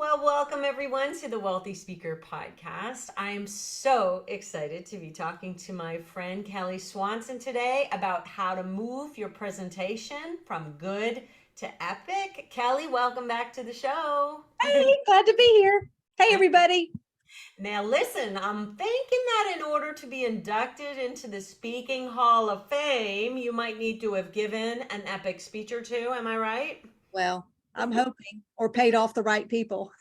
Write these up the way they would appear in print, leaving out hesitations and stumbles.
Well, welcome everyone to the Wealthy Speaker Podcast. I am so excited to be talking to my friend Kelly Swanson today about how to move your presentation from good to epic. Kelly, welcome back to the show. Hey, glad to be here. Hey, everybody. Now, listen, I'm thinking that in order to be inducted into the Speaking Hall of Fame, you might need to have given an epic speech or two. Am I right? Well, I'm hoping or paid off the right people.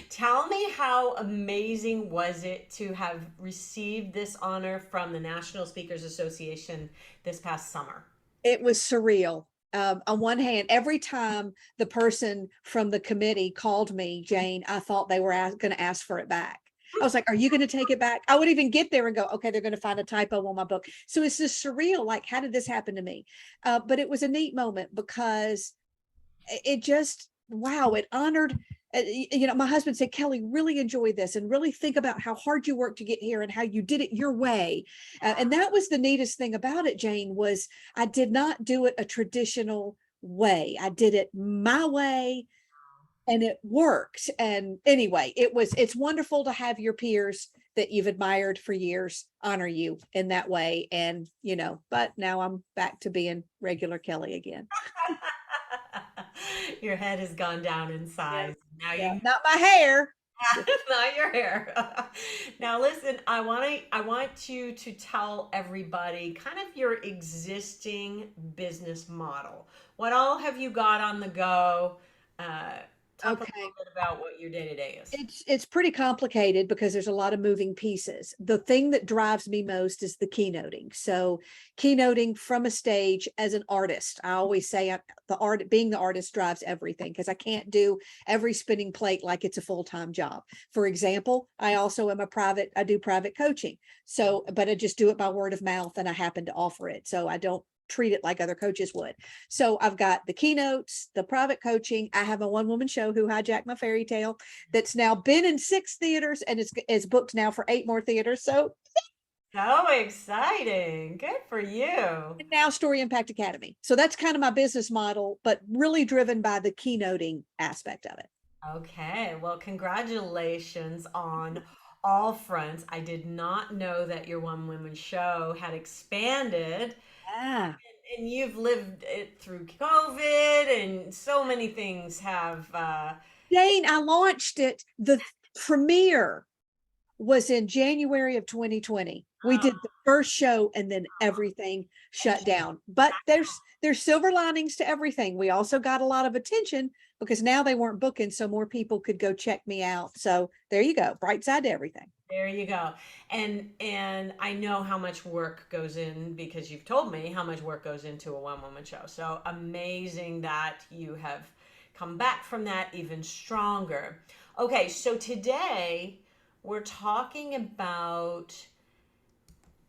Tell me how amazing was it to have received this honor from the National Speakers Association this past summer? It was surreal. On one hand, every time the person from the committee called me, Jane, I thought they were going to ask for it back. I was like, are you going to take it back? I would even get there and go, okay, they're going to find a typo on my book. So it's just surreal. Like, how did this happen to me? But it was a neat moment because it just, wow, it honored. My husband said, Kelly, really enjoy this and really think about how hard you worked to get here and how you did it your way. And that was the neatest thing about it, Jane, was I did not do it a traditional way. I did it my way and it worked. And anyway, it's wonderful to have your peers that you've admired for years honor you in that way. And, but now I'm back to being regular Kelly again. Your head has gone down in Yeah. size. Now Yeah. you Not my hair. not your hair. Now listen, I want you to tell everybody kind of your existing business model. What all have you got on the go? Uh, Talk a little Okay. bit about what your day to day is. It's pretty complicated because there's a lot of moving pieces. The thing that drives me most is the keynoting. So keynoting from a stage as an artist. I always say being the artist drives everything because I can't do every spinning plate like it's a full-time job. For example, I also am I do private coaching. So, but I just do it by word of mouth and I happen to offer it. So I don't treat it like other coaches would. So I've got the keynotes, the private coaching. I have a one-woman show, Who Hijacked My Fairy Tale, that's now been in 6 theaters and it's booked now for 8 more theaters. So So exciting. Good for you. and now Story Impact Academy. So that's kind of my business model, but really driven by the keynoting aspect of it. Okay, well, congratulations on all fronts. I did not know that your one woman show had expanded. Ah, And you've lived it through COVID, and so many things have. Jane, I launched it. The premiere was in January of 2020. We Oh, did the first show and then everything shut down. But there's silver linings to everything. We also got a lot of attention because now they weren't booking, so more people could go check me out. So there you go, bright side to everything. there you go. And I know how much work goes in because you've told me how much work goes into a one woman show. So amazing that you have come back from that even stronger. Okay, so today we're talking about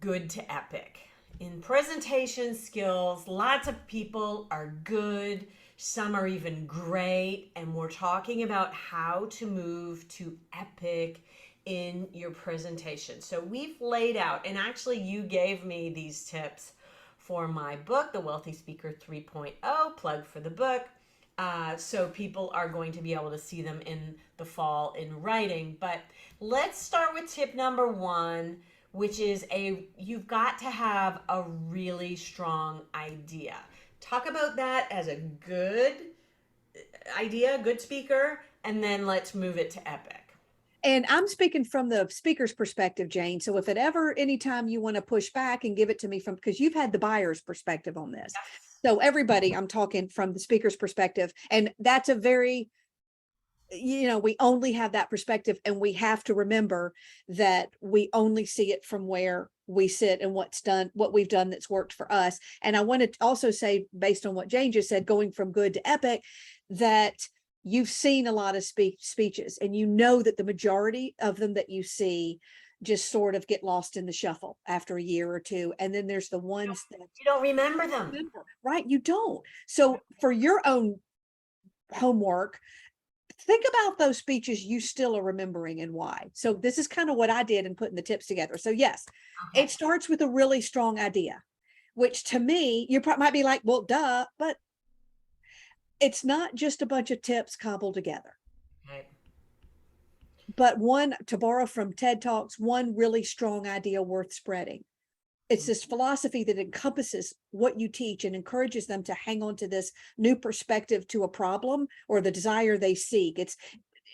good to epic. In presentation skills, lots of people are good, some are even great, and we're talking about how to move to epic in your presentation. So we've laid out, and actually, you gave me these tips for my book, The Wealthy Speaker 3.0, plug for the book. So people are going to be able to see them in the fall in writing. But let's start with tip number one, which is you've got to have a really strong idea. Talk about that as a good idea, good speaker, and then let's move it to epic. And I'm speaking from the speaker's perspective, Jane. So if it ever, anytime you want to push back and give it to me from, because you've had the buyer's perspective on this. So everybody, I'm talking from the speaker's perspective. And that's a very, we only have that perspective and we have to remember that we only see it from where we sit and what we've done that's worked for us. And I want to also say, based on what Jane just said, going from good to epic, that you've seen a lot of speeches and you know that the majority of them that you see just sort of get lost in the shuffle after a year or two. And then there's the ones that You don't remember them. remember, right? You don't. So for your own homework, think about those speeches you still are remembering and why. So this is kind of what I did in putting the tips together. So yes, Okay. it starts with a really strong idea, which to me, you might be like, well, duh, but it's not just a bunch of tips cobbled together. but one, to borrow from TED Talks, one really strong idea worth spreading. It's this philosophy that encompasses what you teach and encourages them to hang on to this new perspective to a problem or the desire they seek. It's,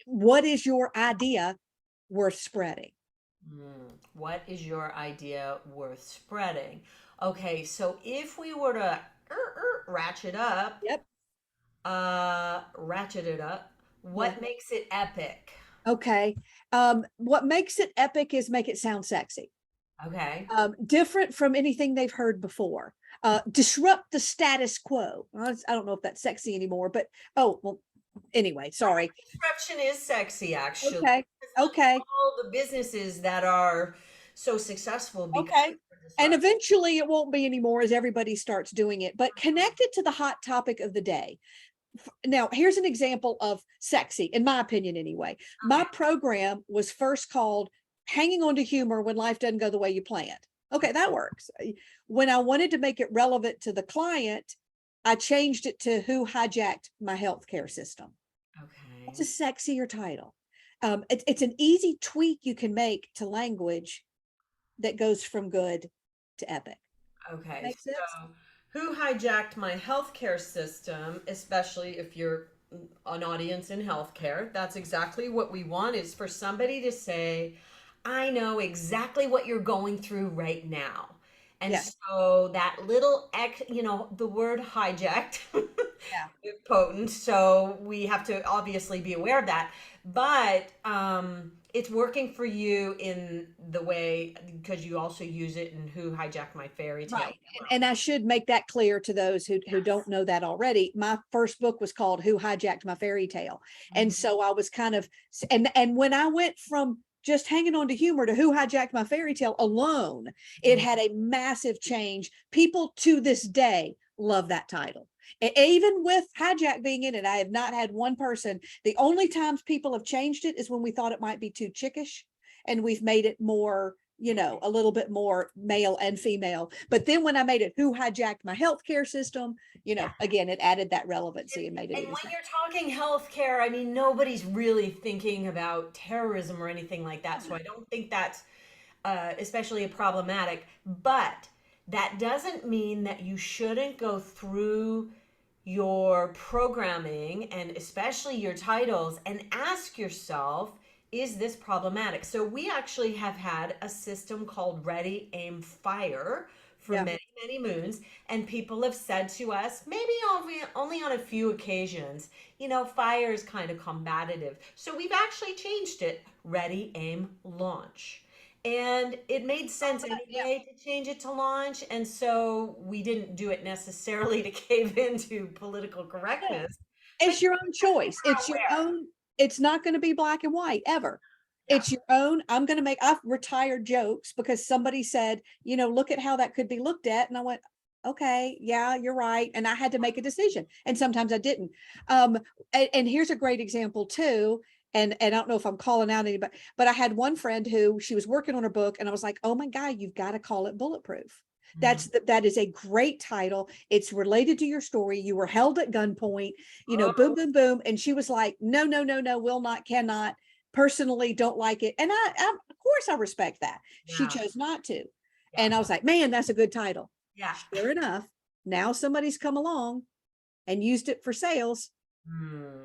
what is your idea worth spreading? What is your idea worth spreading? Okay, so if we were to ratchet up, Yep. ratchet it up, Yeah. what makes it epic? Okay. What makes it epic is make it sound sexy. Okay. Different from anything they've heard before. Disrupt the status quo. I don't know if that's sexy anymore, but oh, well, anyway, sorry. Disruption is sexy, actually. Okay. Look at Okay. all the businesses that are so successful because Okay. of And disruption. eventually it won't be anymore as everybody starts doing it, but connect it to the hot topic of the day. Now, here's an example of sexy, in my opinion, anyway. My Okay. program was first called Hanging On to Humor When Life Doesn't Go the Way You Planned. Okay, that works. When I wanted to make it relevant to the client, I changed it to Who Hijacked My Healthcare System. It's a Okay. sexier title. It's an easy tweak you can make to language that goes from good to epic. Okay. Makes sense? So, who hijacked my healthcare system, especially if you're an audience in healthcare? That's exactly what we want is for somebody to say, I know exactly what you're going through right now. And Yeah. so that little the word hijacked Yeah. is potent, so we have to obviously be aware of that. But it's working for you in the way because you also use it in Who Hijacked My Fairy Tale. Right. And I should make that clear to those who don't know that already. My first book was called Who Hijacked My Fairy Tale. And Mhm. so I was kind of, and when I went from just hanging on to humor to Who Hijacked My Fairy Tale alone, it Mhm. had a massive change. People to this day love that title. Even with hijack being in it, I have not had one person. The only times people have changed it is when we thought it might be too chickish, and we've made it more, a little bit more male and female. But then when I made it Who Hijacked My Healthcare System, Yeah. again, it added that relevancy and made it And even when sexier. you're talking healthcare, I mean, nobody's really thinking about terrorism or anything like that. So I don't think that's especially problematic. But that doesn't mean that you shouldn't go through your programming and especially your titles and ask yourself, is this problematic? So we actually have had a system called Ready, Aim, Fire for Yeah. many, many moons. And people have said to us, maybe only on a few occasions, fire is kind of combative. So we've actually changed it, Ready, Aim, Launch. And it made sense Yeah. anyway to change it to launch. And so we didn't do it necessarily to cave into political Yeah. correctness, but It's your own choice. we're It's your aware. own, it's not going to be black and white ever. Yeah. It's your own. I've retired jokes because somebody said, look at how that could be looked at. And I went, okay, yeah, you're right. And I had to make a decision. And sometimes I didn't. Um, and here's a great example too. And I don't know if I'm calling out anybody, but I had one friend who she was working on her book, and I was like, oh my God, you've got to call it Bulletproof. Mhm. That is a great title. It's related to your story. You were held at gunpoint, boom, Oh, boom, boom. And she was like, no, no, no, no, will not, cannot, personally don't like it. And of course I respect that. She yeah. chose not to. Yeah. And I was like, man, that's a good title. Yeah. Sure enough, now somebody's come along and used it for sales Hmm.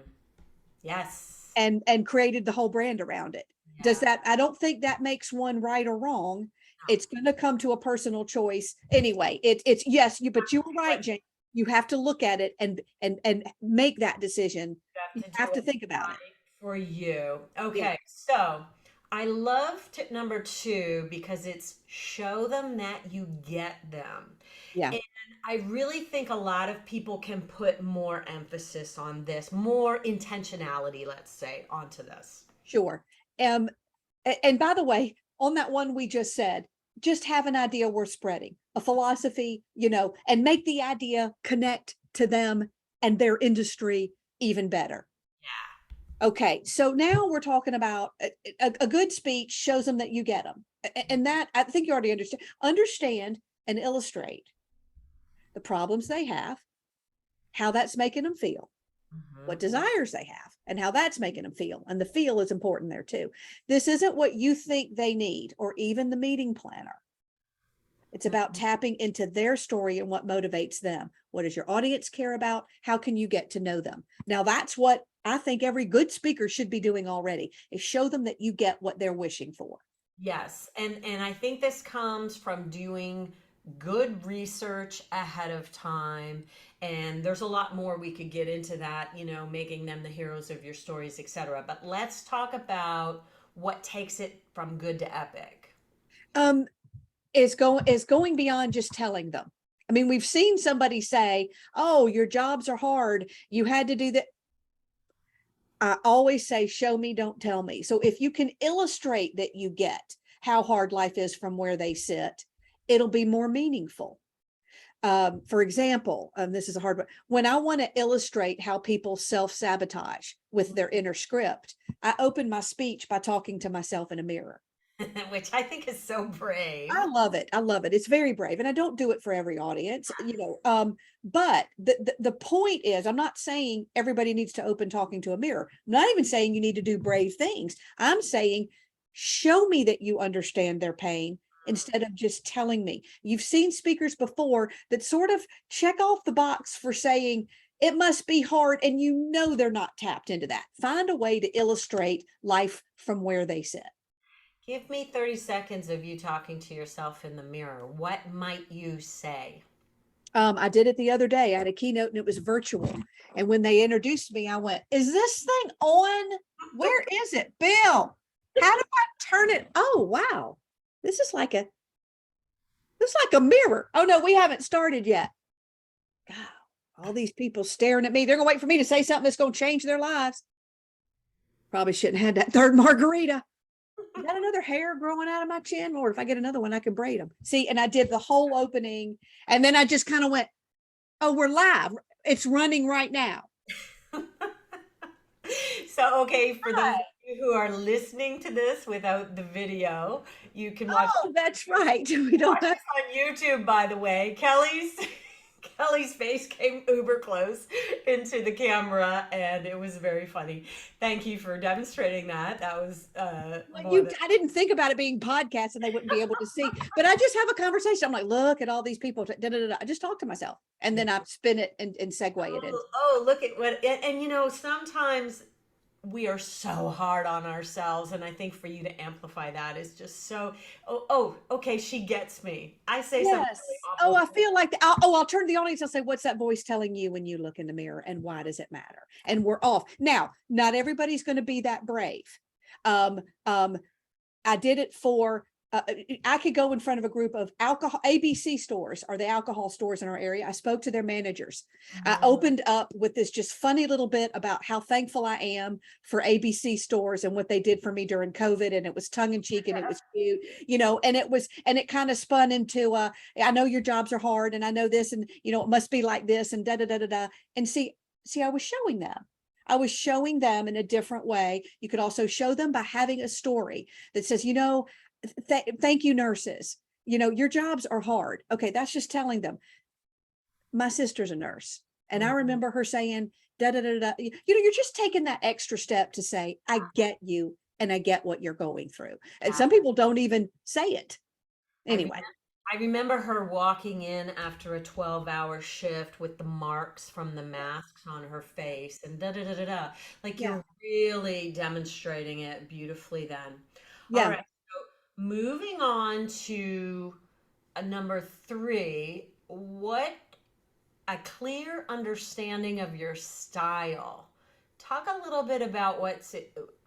Yes. and created the whole brand around it. Does Yeah. that, I don't think that makes one right or wrong. It's going to come to a personal choice anyway. It's yes, but you were right, Jane. You have to look at it and make that decision. You You have to do have to it think about it. right for you. Yeah. Okay, so I love tip number 2 because it's show them that you get them. Yeah. And I really think a lot of people can put more emphasis on this, more intentionality, let's say, onto this. Sure. Um, and by the way, on that one we just said, just have an idea worth spreading, a philosophy, and make the idea connect to them and their industry even better. Yeah. Okay, so now we're talking about a good speech shows them that you get them. And that, I think you already understand and illustrate the problems they have, how that's making them feel. what Mhm. desires they have, and how that's making them feel. And the feel is important there too. This isn't what you think they need, or even the meeting planner. It's about Mhm. tapping into their story and what motivates them. What does your audience care about? How can you get to know them? Now, that's what I think every good speaker should be doing already, is show them that you get what they're wishing for. Yes, and I think this comes from doing good research ahead of time. And there's a lot more we could get into that, making them the heroes of your stories, etc. But let's talk about what takes it from good to epic. Um, is going beyond just telling them. I mean, we've seen somebody say, "Oh, your jobs are hard. You had to do that." I always say, show me, don't tell me. So if you can illustrate that you get how hard life is from where they sit, it'll be more meaningful. For example, this is a hard one. When I want to illustrate how people self-sabotage with their inner script, I open my speech by talking to myself in a mirror. Which I think is so brave. I love it. I love it. It's very brave. And I don't do it for every audience, but the point is, I'm not saying everybody needs to open talking to a mirror. I'm not even saying you need to do brave things. I'm saying, show me that you understand their pain instead of just telling me. You've seen speakers before that sort of check off the box for saying, it must be hard. And they're not tapped into that. Find a way to illustrate life from where they sit. Give me 30 seconds of you talking to yourself in the mirror. What might you say? I did it the other day. I had a keynote and it was virtual. And when they introduced me, I went, "Is this thing on? Where is it? Bill, how do I turn it? Oh, wow. This is like a mirror. Oh no, we haven't started yet." God, all these people staring at me. They're gonna wait for me to say something that's gonna change their lives. Probably shouldn't have had that third margarita. I got another hair growing out of my chin. Lord, if I get another one, I can braid them. See, and I did the whole opening, and then I just kind of went, "Oh, we're live. It's running right now." So, okay, for those of you who are listening to this without the video, you can watch Oh, that's right. We don't have. this on YouTube, by the way. Kelly's face came uber close into the camera, and it was very funny. Thank you for demonstrating that. That was Well, more than I didn't think about it being podcast and they wouldn't be able to see, but I just have a conversation. I'm like, look at all these people. Da, da, da, da. I just talk to myself and then I spin it and segue it in. oh, look at what and sometimes we are so hard on ourselves, and I think for you to amplify that is just so okay, she gets me. I say something really Yes. Oh, awful. I feel like I'll turn to the audience. I'll say, "What's that voice telling you when you look in the mirror, and why does it matter?" And we're off. Now, not everybody's going to be that brave. Um, um, I did it for, I could go in front of a group of alcohol, ABC stores are the alcohol stores in our area. I spoke to their managers. I Mhm. opened up with this just funny little bit about how thankful I am for ABC stores and what they did for me during COVID. And it was tongue in cheek and it was cute, and it kind of spun into, I know your jobs are hard and I know this, and, it must be like this and da, da, da, da, da. And see, I was showing them. I was showing them in a different way. You could also show them by having a story that says, thank you, nurses. Your jobs are hard. Okay, that's just telling them. My sister's a nurse. And I Mhm. remember her saying, da da da da. You're just taking that extra step to say, I get you and I get what you're going through. And Yeah. some people don't even say it. I remember, Anyway, I remember her walking in after a 12-hour shift with the marks from the masks on her face and da da da da da. Like yeah, you're really demonstrating it beautifully then. All yeah. right. So moving on to number three, what a clear understanding of your style. Talk a little bit about what's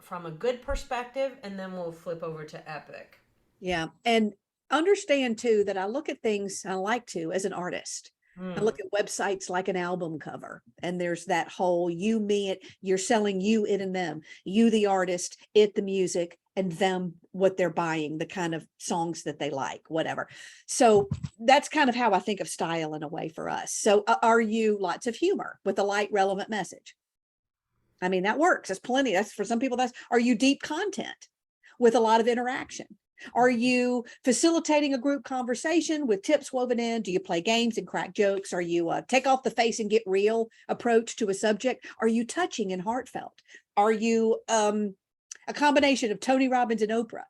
from a good perspective, and then we'll flip over to epic. Yeah. And understand too that I look at things I like to as an artist. I Hmm. look at websites like an album cover, and there's that whole you, me, it, you're selling you, it, and them. You, the artist, it, the music, and them, what they're buying, the kind of songs that they like, whatever. So that's kind of how I think of style in a way for us. So are you lots of humor with a light, relevant message? I mean, that works. That's plenty. That's for some people. Are you deep content with a lot of interaction? Are you facilitating a group conversation with tips woven in? Do you play games and crack jokes? Are you take off the face and get real approach to a subject? Are you touching and heartfelt? Are you a combination of Tony Robbins and Oprah?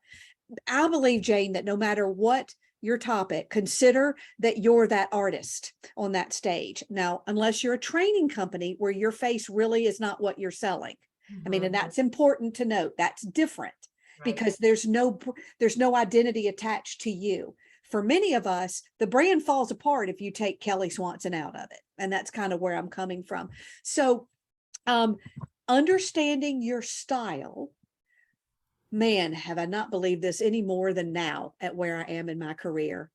I believe, Jane, that no matter what your topic, consider that you're that artist on that stage. Now, unless you're a training company where your face really is not what you're selling. I mean, and that's important to note. That's different because there's no identity attached to you. For many of us, the brand falls apart if you take Kelly Swanson out of it. And that's kind of where I'm coming from. So understanding your style, man, have I not believed this any more than now at where I am in my career.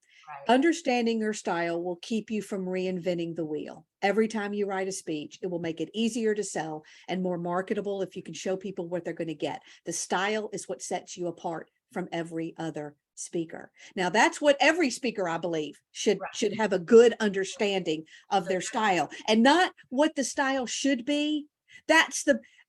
Understanding your style will keep you from reinventing the wheel. Every time you write a speech, it will make it easier to sell and more marketable if you can show people what they're going to get. The style is what sets you apart from every other speaker. Now, that's what every speaker, I believe, should have a good understanding of their style, and not what the style should be.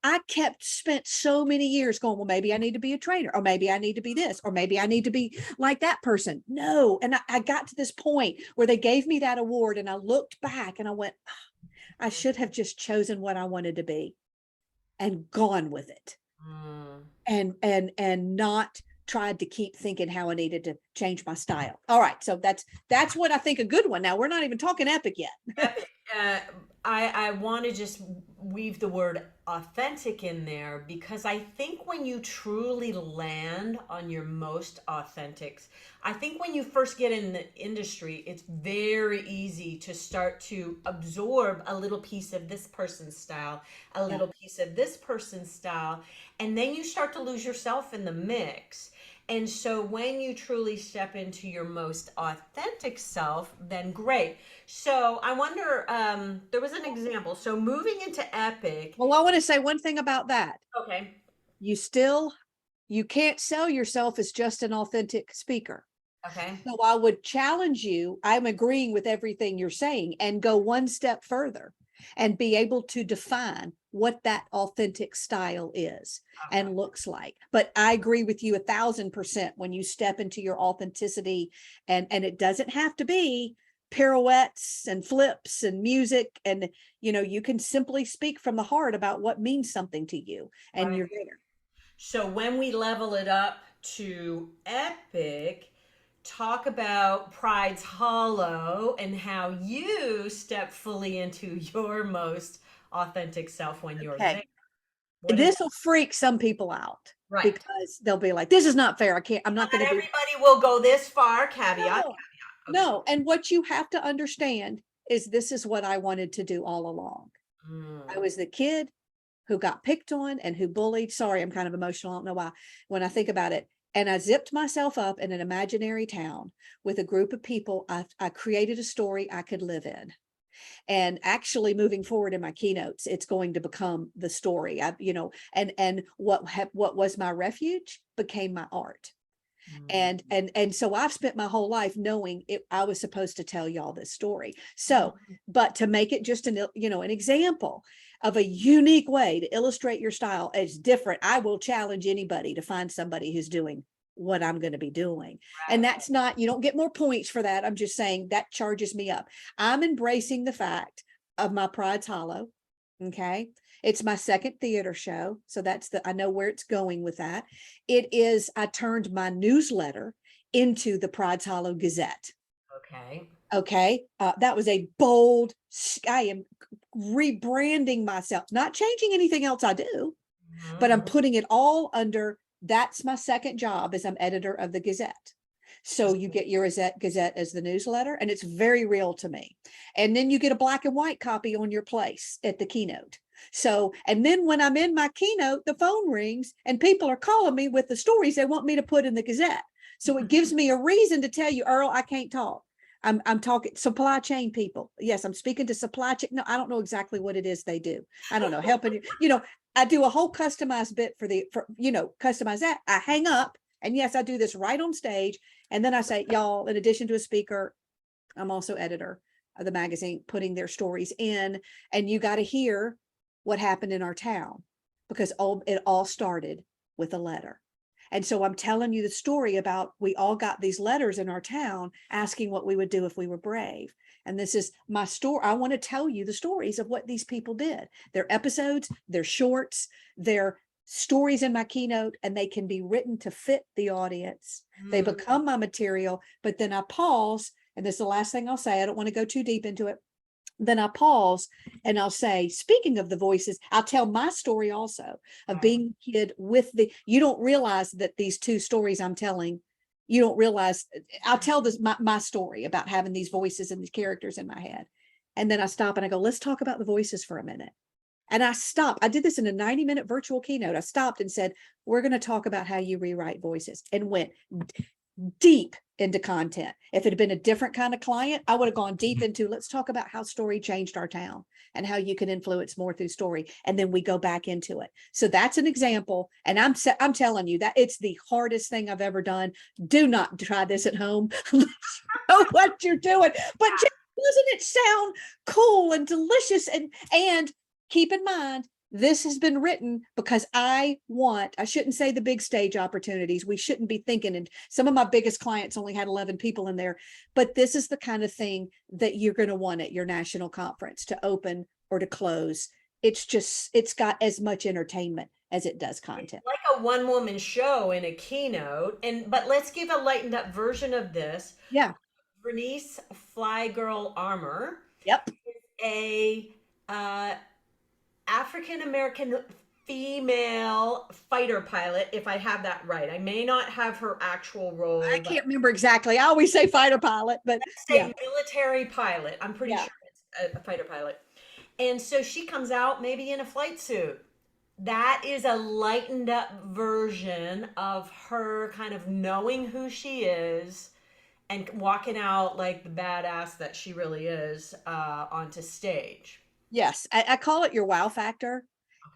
I spent so many years going, well, maybe I need to be a trainer, or maybe I need to be this, or maybe I need to be like that person. No. And I got to this point where they gave me that award and I looked back and I went, oh, I should have just chosen what I wanted to be and gone with it. And not tried to keep thinking how I needed to change my style. All right. So that's what I think a good one. Now, we're not even talking epic yet. Epic. I want to just weave the word authentic in there, because I think when you truly land on your most authentics, I think when you first get in the industry, it's very easy to start to absorb a little piece of this person's style, a little piece of this person's style, and then you start to lose yourself in the mix. And so when you truly step into your most authentic self, then great. So I wonder, there was an example. So moving into Epic. Well, I want to say one thing about that. Okay. You can't sell yourself as just an authentic speaker. Okay. So I would challenge you, I'm agreeing with everything you're saying, and go one step further and be able to define what that authentic style is and looks like. But I agree with you 1,000% when you step into your authenticity, and it doesn't have to be pirouettes and flips and music, and you can simply speak from the heart about what means something to you, and you're there. So when we level it up to Epic, talk about Pride's Hollow and how you step fully into your most authentic self when you're there. This will freak some people out, because they'll be like, this is not fair. I'm not going to everybody will go this far, caveat. No. Caveat. Okay. No. And what you have to understand is this is what I wanted to do all along. I was the kid who got picked on and who bullied. Sorry, I'm kind of emotional. I don't know why when I think about it. And I zipped myself up in an imaginary town with a group of people. I created a story I could live in. And actually moving forward in my keynotes, it's going to become the story. And what was my refuge became my art. And so I've spent my whole life knowing I was supposed to tell y'all this story. So, but to make it just an example of a unique way to illustrate your style is different. I will challenge anybody to find somebody who's doing what I'm going to be doing. And that's not, you don't get more points for that. I'm just saying that charges me up. I'm embracing the fact of my Pride's Hollow. Okay. It's my second theater show. So I know where it's going with that. I turned my newsletter into the Pride's Hollow Gazette. Okay. That was a bold, I am rebranding myself, not changing anything else I do, but I'm putting it all under, that's my second job, as I'm editor of the Gazette. So you get your Gazette as the newsletter, and it's very real to me. And then you get a black and white copy on your place at the keynote. So, and then when I'm in my keynote, the phone rings and people are calling me with the stories they want me to put in the Gazette. So it gives me a reason to tell you, Earl, I can't talk. I'm talking supply chain people. Yes, I'm speaking to supply chain. No, I don't know exactly what it is they do. I don't know, helping you. I do a whole customized bit for customize that. I hang up, and yes, I do this right on stage. And then I say, y'all, in addition to a speaker, I'm also editor of the magazine, putting their stories in, and you got to hear what happened in our town, because it all started with a letter. And so I'm telling you the story about we all got these letters in our town asking what we would do if we were brave. And this is my story. I want to tell you the stories of what these people did. They're episodes, they're shorts, they're stories in my keynote, and they can be written to fit the audience. They become my material, but then I pause, and this is the last thing I'll say. I don't want to go too deep into it. Then I pause and I'll say, speaking of the voices, I'll tell my story also of being a kid with you don't realize that these two stories I'm telling, you don't realize, I'll tell this, my story about having these voices and these characters in my head. And then I stop and I go, let's talk about the voices for a minute. And I stopped. I did this in a 90-minute virtual keynote. I stopped and said, we're going to talk about how you rewrite voices, and went deep into content. If it had been a different kind of client, I would have gone deep into, let's talk about how story changed our town and how you can influence more through story. And then we go back into it. So that's an example. And I'm telling you that it's the hardest thing I've ever done. Do not try this at home. Know what you're doing. But doesn't it sound cool and delicious? And keep in mind, this has been written because I shouldn't say the big stage opportunities. We shouldn't be thinking, and some of my biggest clients only had 11 people in there, but this is the kind of thing that you're going to want at your national conference to open or to close. It's got as much entertainment as it does content. It's like a one-woman show in a keynote. But let's give a lightened up version of this. Yeah. Bernice Fly Girl Armor, Yep. a African American female fighter pilot, if I have that right. I may not have her actual role. I can't remember exactly. I always say fighter pilot, but say military pilot. I'm pretty sure it's a fighter pilot. And so she comes out maybe in a flight suit. That is a lightened up version of her kind of knowing who she is and walking out like the badass that she really is onto stage. Yes, I call it your wow factor.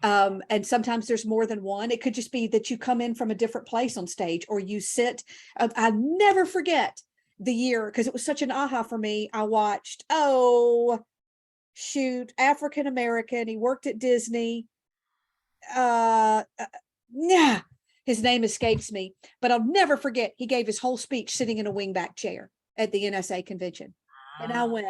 And sometimes there's more than one. It could just be that you come in from a different place on stage, or you sit. I never forget the year, because it was such an aha for me. I watched, African American. He worked at Disney. Yeah, his name escapes me, but I'll never forget. He gave his whole speech sitting in a wingback chair at the NSA convention, and I went,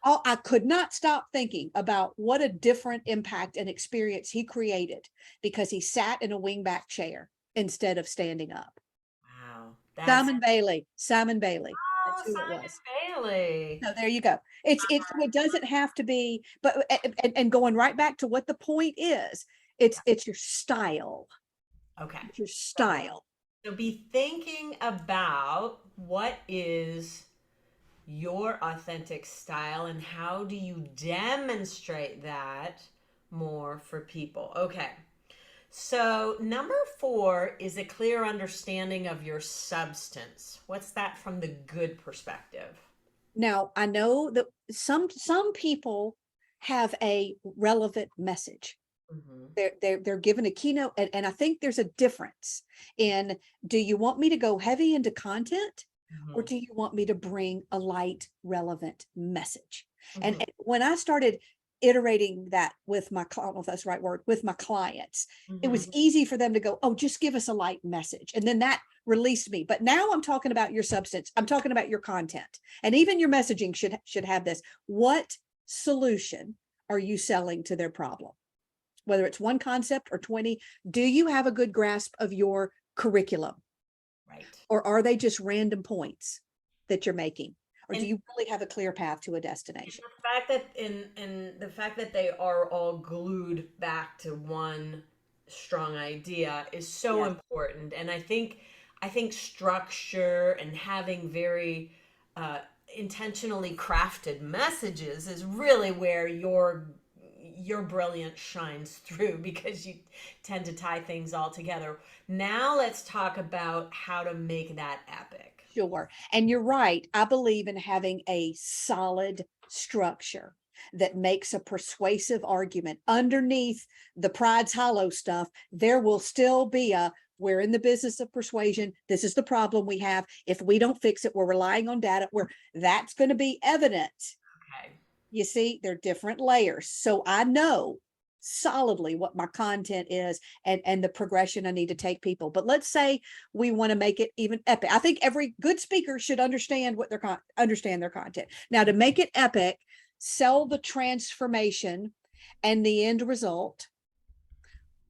oh, I could not stop thinking about what a different impact and experience he created because he sat in a wingback chair instead of standing up. Wow. Simon Bailey. That's who Simon it was. Bailey. So there you go. It doesn't have to be, but and going right back to what the point is, it's your style. Okay. It's your style. So be thinking about what is your authentic style and how do you demonstrate that more for people. Okay. So number 4 is a clear understanding of your substance. What's that from the good perspective? Now, I know that some people have a relevant message. They're given a keynote, and I think there's a difference in, do you want me to go heavy into content, or do you want me to bring a light, relevant message? And when I started iterating that with I don't know if that's the right word, with my clients, it was easy for them to go, oh, just give us a light message. And then that released me. But now I'm talking about your substance. I'm talking about your content. And even your messaging should have this. What solution are you selling to their problem? Whether it's one concept or 20, do you have a good grasp of your curriculum? Right. Or are they just random points that you're making? Or do you really have a clear path to a destination? The fact that the fact that they are all glued back to one strong idea is so important. And I think structure and having very intentionally crafted messages is really where your brilliance shines through, because you tend to tie things all together. Now let's talk about how to make that epic. Sure. And you're right. I believe in having a solid structure that makes a persuasive argument. Underneath the Pride's Hollow stuff, there will still be we're in the business of persuasion. This is the problem we have. If we don't fix it, we're relying on data where that's going to be evident. Okay. You see, they're different layers. So I know solidly what my content is and the progression I need to take people. But let's say we want to make it even epic. I think every good speaker should understand what understand their content. Now, to make it epic, sell the transformation and the end result.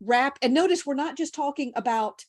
Wrap, and notice we're not just talking about,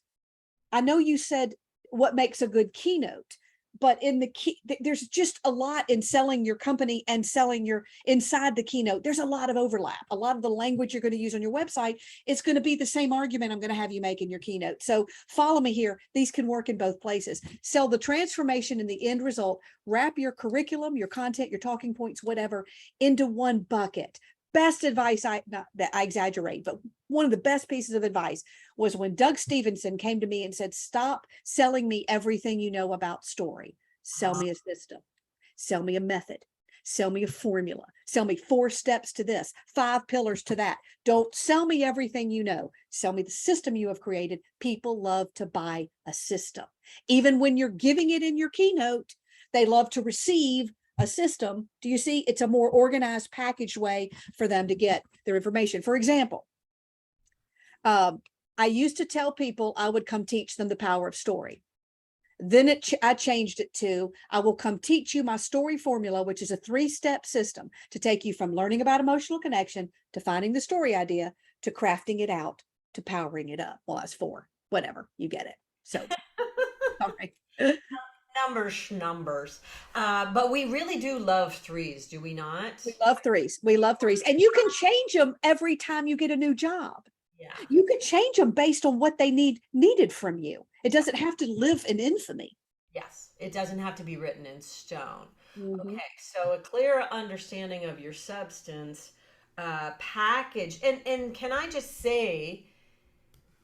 I know you said what makes a good keynote, but in the key, there's just a lot in selling your company and selling your inside the keynote. There's a lot of overlap. A lot of the language you're going to use on your website, it's going to be the same argument I'm going to have you make in your keynote. So follow me here. These can work in both places. Sell the transformation and the end result. Wrap your curriculum, your content, your talking points, whatever, into one bucket. Best advice, not that I exaggerate, but one of the best pieces of advice was when Doug Stevenson came to me and said, stop selling me everything you know about story. Sell me a system, sell me a method, sell me a formula, sell me 4 steps to this, 5 pillars to that. Don't sell me everything you know. Sell me the system you have created. People love to buy a system. Even when you're giving it in your keynote, they love to receive a system. Do you see? It's a more organized, packaged way for them to get their information. For example, I used to tell people I would come teach them the power of story. Then I changed it to, I will come teach you my story formula, which is a 3-step system to take you from learning about emotional connection to finding the story idea to crafting it out to powering it up. Well, that's 4, whatever, you get it. So, all right. Numbers. But we really do love threes, do we not? We love threes. We love threes. And you can change them every time you get a new job. Yeah. You can change them based on what they needed from you. It doesn't have to live in infamy. Yes, it doesn't have to be written in stone. Mm-hmm. Okay, so a clear understanding of your substance package. And can I just say,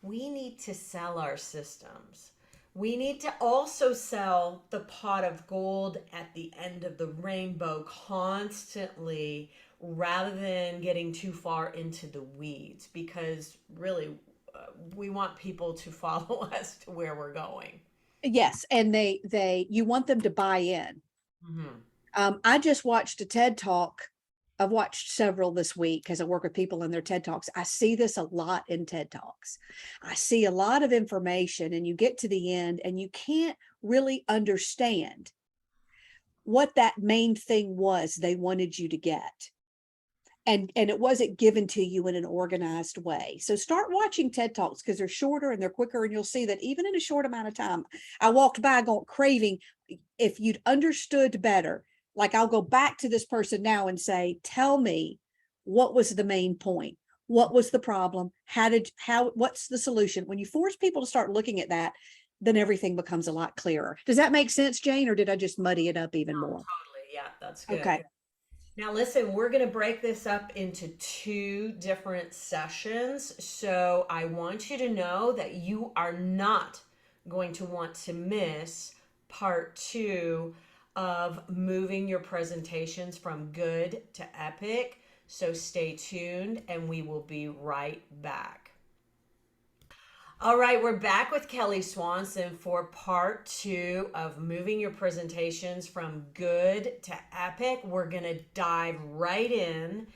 we need to sell our systems. We need to also sell the pot of gold at the end of the rainbow constantly rather than getting too far into the weeds because really we want people to follow us to where we're going. Yes, and you want them to buy in. Mm-hmm. I just watched a TED Talk. I've watched several this week because I work with people in their TED Talks. I see this a lot in TED Talks. I see a lot of information and you get to the end and you can't really understand what that main thing was they wanted you to get. And it wasn't given to you in an organized way. So start watching TED Talks because they're shorter and they're quicker. And you'll see that even in a short amount of time, I walked by going craving, if you'd understood better, like I'll go back to this person now and say, tell me what was the main point? What was the problem? What's the solution? When you force people to start looking at that, then everything becomes a lot clearer. Does that make sense, Jane? Or did I just muddy it up even more? Totally. Yeah, that's good. Okay. Now, listen, we're going to break this up into 2 different sessions. So I want you to know that you are not going to want to miss part 2 of moving your presentations from good to epic. So stay tuned and we will be right back. All right, we're back with Kelly Swanson for part 2 of moving your presentations from good to epic. We're going to dive right in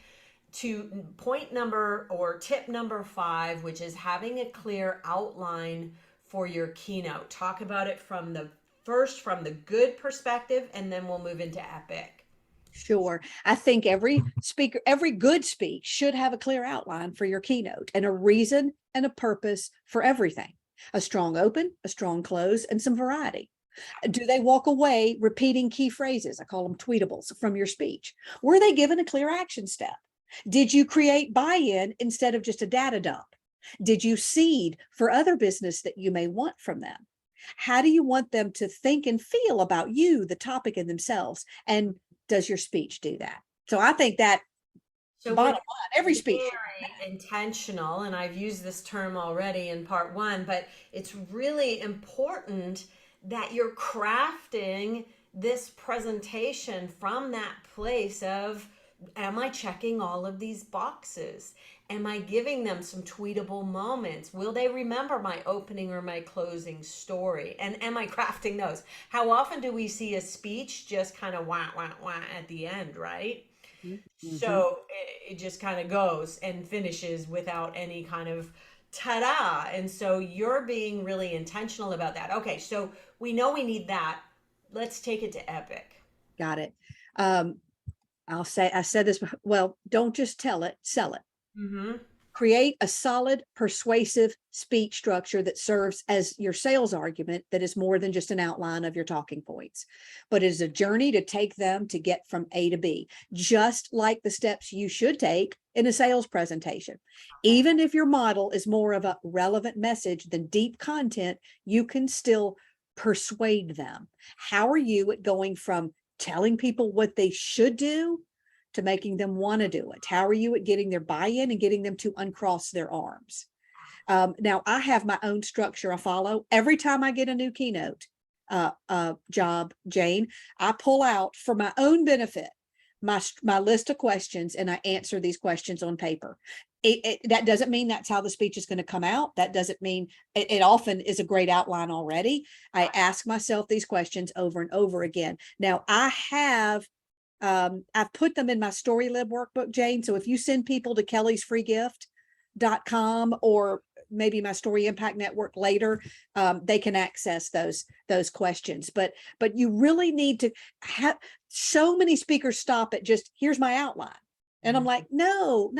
to point number or tip number 5, which is having a clear outline for your keynote. Talk about it from the good perspective, and then we'll move into epic. Sure. I think every speaker, every good speech should have a clear outline for your keynote and a reason and a purpose for everything. A strong open, a strong close, and some variety. Do they walk away repeating key phrases? I call them tweetables from your speech. Were they given a clear action step? Did you create buy-in instead of just a data dump? Did you seed for other business that you may want from them? How do you want them to think and feel about you, the topic, and themselves? And does your speech do that? So I think that bottom line, every speech. Very intentional, and I've used this term already in part 1, but it's really important that you're crafting this presentation from that place of, am I checking all of these boxes? Am I giving them some tweetable moments? Will they remember my opening or my closing story? And am I crafting those? How often do we see a speech just kind of wah, wah, wah at the end, right? Mm-hmm. So it just kind of goes and finishes without any kind of ta-da. And so you're being really intentional about that. Okay, so we know we need that. Let's take it to Epic. Got it. Um, I said this, well, don't just tell it, sell it. Mm-hmm. Create a solid, persuasive speech structure that serves as your sales argument that is more than just an outline of your talking points, but is a journey to take them to get from A to B, just like the steps you should take in a sales presentation. Even if your model is more of a relevant message than deep content, you can still persuade them. How are you at going from telling people what they should do to making them want to do it? How are you at getting their buy-in and getting them to uncross their arms? Now, I have my own structure I follow. Every time I get a new keynote job, Jane, I pull out for my own benefit my list of questions and I answer these questions on paper. That doesn't mean that's how the speech is going to come out. That doesn't mean it often is a great outline already. I ask myself these questions over and over again. Now, I've put them in my StoryLib workbook, Jane. So if you send people to kellysfreegift.com or maybe my Story Impact Network later, they can access those questions. But you really need to have. So many speakers stop at just, here's my outline. And I'm like, no,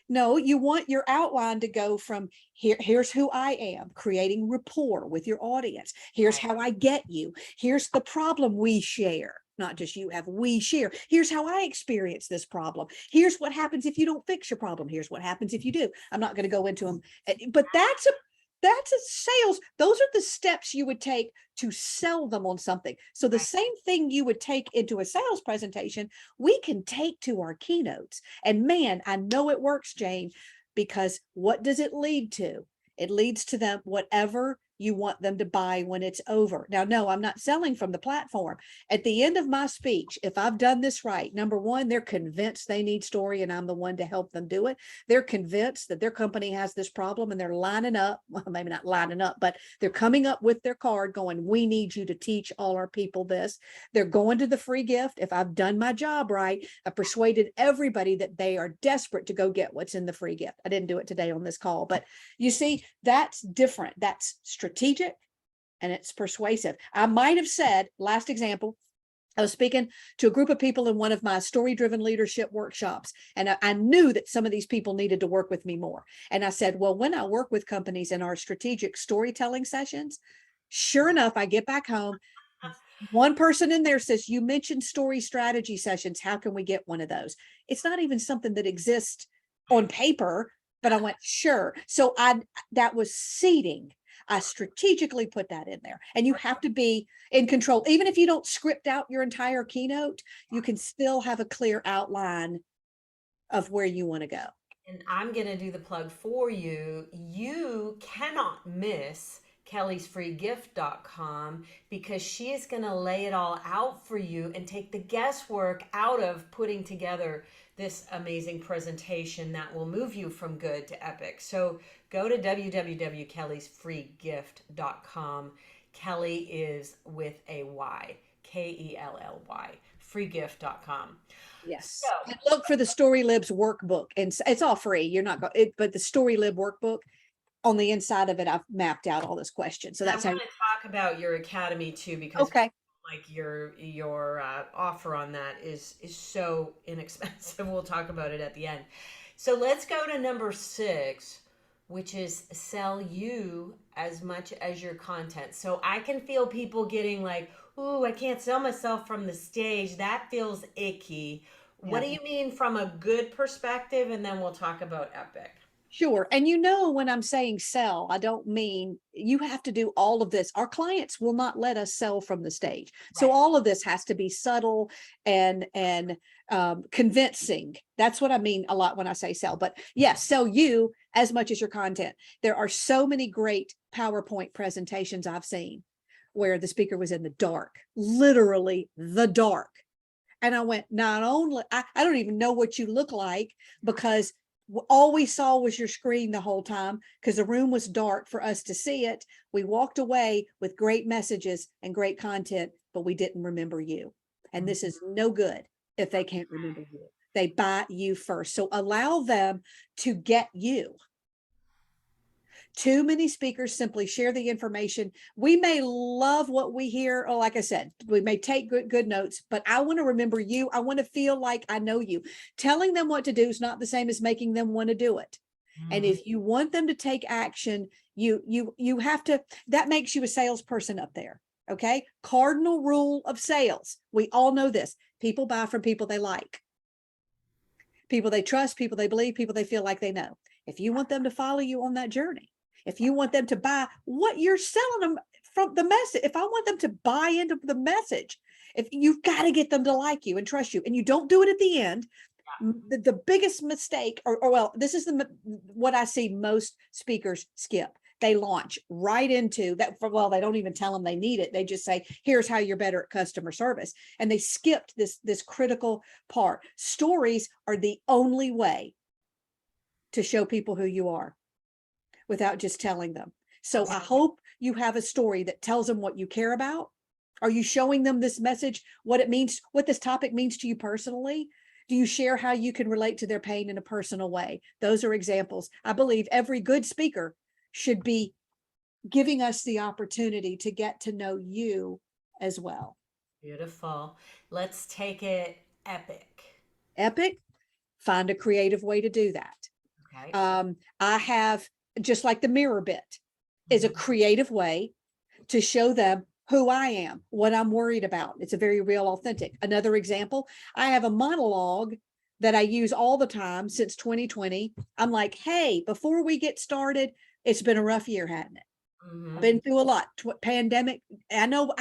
you want your outline to go from here's who I am, creating rapport with your audience. Here's how I get you. Here's the problem we share. Not just you have, we share. Here's how I experience this problem. Here's what happens if you don't fix your problem. Here's what happens if you do. I'm not going to go into them, but that's a sales. Those are the steps you would take to sell them on something. So the same thing you would take into a sales presentation, we can take to our keynotes. And man, I know it works, Jane, because what does it lead to? It leads to them whatever you want them to buy when it's over. Now, no, I'm not selling from the platform. At the end of my speech, if I've done this right, number one, they're convinced they need story and I'm the one to help them do it. They're convinced that their company has this problem and they're lining up, well, maybe not lining up, but they're coming up with their card going, we need you to teach all our people this. They're going to the free gift. If I've done my job right, I persuaded everybody that they are desperate to go get what's in the free gift. I didn't do it today on this call, but you see, that's different. That's strategic and it's persuasive. I might have said, last example, I was speaking to a group of people in one of my story-driven leadership workshops, and I knew that some of these people needed to work with me more. And I said, well, when I work with companies in our strategic storytelling sessions, sure enough, I get back home, one person in there says, you mentioned story strategy sessions. How can we get one of those? It's not even something that exists on paper, but I went, sure. So that was seeding. I strategically put that in there, and you have to be in control. Even if you don't script out your entire keynote, you can still have a clear outline of where you want to go. And I'm going to do the plug for you. You cannot miss kellysfreegift.com because she is going to lay it all out for you and take the guesswork out of putting together this amazing presentation that will move you from good to epic. So go to www.kellysfreegift.com. Kelly is with a Y, Kelly, freegift.com. Yes. So And look for the StoryLib's workbook, and it's all free. You're not going, but the StoryLib workbook on the inside of it, I've mapped out all those questions. So I that's how. want to talk about your academy too, because Okay. like your offer on that is so inexpensive. We'll talk about it at the end. So let's go to number 6, which is sell you as much as your content. So I can feel people getting like, "Ooh, I can't sell myself from the stage. That feels icky." What Yeah. do you mean from a good perspective? And then we'll talk about epic. Sure. And when I'm saying sell, I don't mean you have to do all of this. Our clients will not let us sell from the stage. So Right. all of this has to be subtle and convincing. That's what I mean a lot when I say sell. But yes, sell you as much as your content. There are so many great PowerPoint presentations I've seen where the speaker was in the dark, literally the dark. And I went, not only, I don't even know what you look like because all we saw was your screen the whole time because the room was dark for us to see it. We walked away with great messages and great content, but we didn't remember you. And this is no good. if they can't remember you. They buy you first. So allow them to get you. Too many speakers simply share the information. We may love what we hear. Or like I said, we may take good notes, but I want to remember you. I want to feel like I know you. Telling them what to do is not the same as making them want to do it. And if you want them to take action, you have to, that makes you a salesperson up there. Okay. Cardinal rule of sales. We all know this. People buy from people they like, people they trust, people they believe, people they feel like they know. If you want them to follow you on that journey, if you want them to buy what you're selling them from the message, if I want them to buy into the message, if you've got to get them to like you and trust you, and you don't do it at the end, the biggest mistake, or well, this is what I see most speakers skip. They launch right into that. Well, they don't even tell them they need it. They just say, here's how you're better at customer service. And they skipped this critical part. Stories are the only way to show people who you are without just telling them. So I hope you have a story that tells them what you care about. Are you showing them this message, what it means, what this topic means to you personally? Do you share how you can relate to their pain in a personal way? Those are examples. I believe every good speaker should be giving us the opportunity to get to know you as well. Beautiful. Let's take it epic. Epic, find a creative way to do that. Okay. I have, just like the mirror bit, is a creative way to show them who I am, what I'm worried about. It's a very real, authentic. Another example, I have a monologue that I use all the time since 2020. I'm like, hey, before we get started, it's been a rough year, hasn't it? I've been through a lot. Pandemic. I know.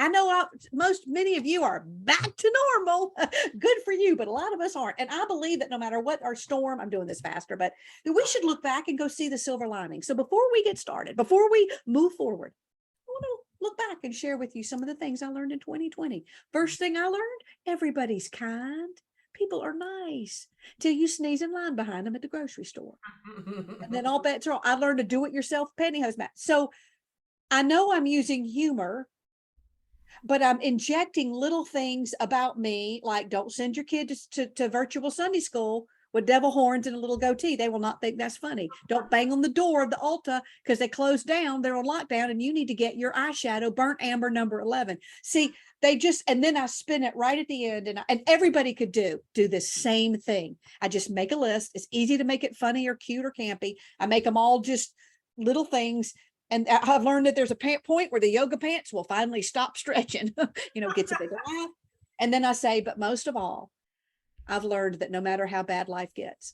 Many of you are back to normal. Good for you, but a lot of us aren't. And I believe that no matter what our storm, I'm doing this faster, but we should look back and go see the silver lining. So before we get started, before we move forward, I want to look back and share with you some of the things I learned in 2020. First thing I learned, everybody's kind. People are nice till you sneeze in line behind them at the grocery store. And then all bets are off. I learned to do it yourself pantyhose mat. So I know I'm using humor, but I'm injecting little things about me, like don't send your kid to virtual Sunday school with devil horns and a little goatee. They will not think that's funny. Don't bang on the door of the Ulta because they closed down. They're on lockdown and you need to get your eyeshadow burnt amber number 11. See, they just, and then I spin it right at the end, and everybody could do the same thing. I just make a list. It's easy to make it funny or cute or campy. I make them all just little things. And I've learned that there's a point where the yoga pants will finally stop stretching, gets a big laugh. And then I say, but most of all, I've learned that no matter how bad life gets,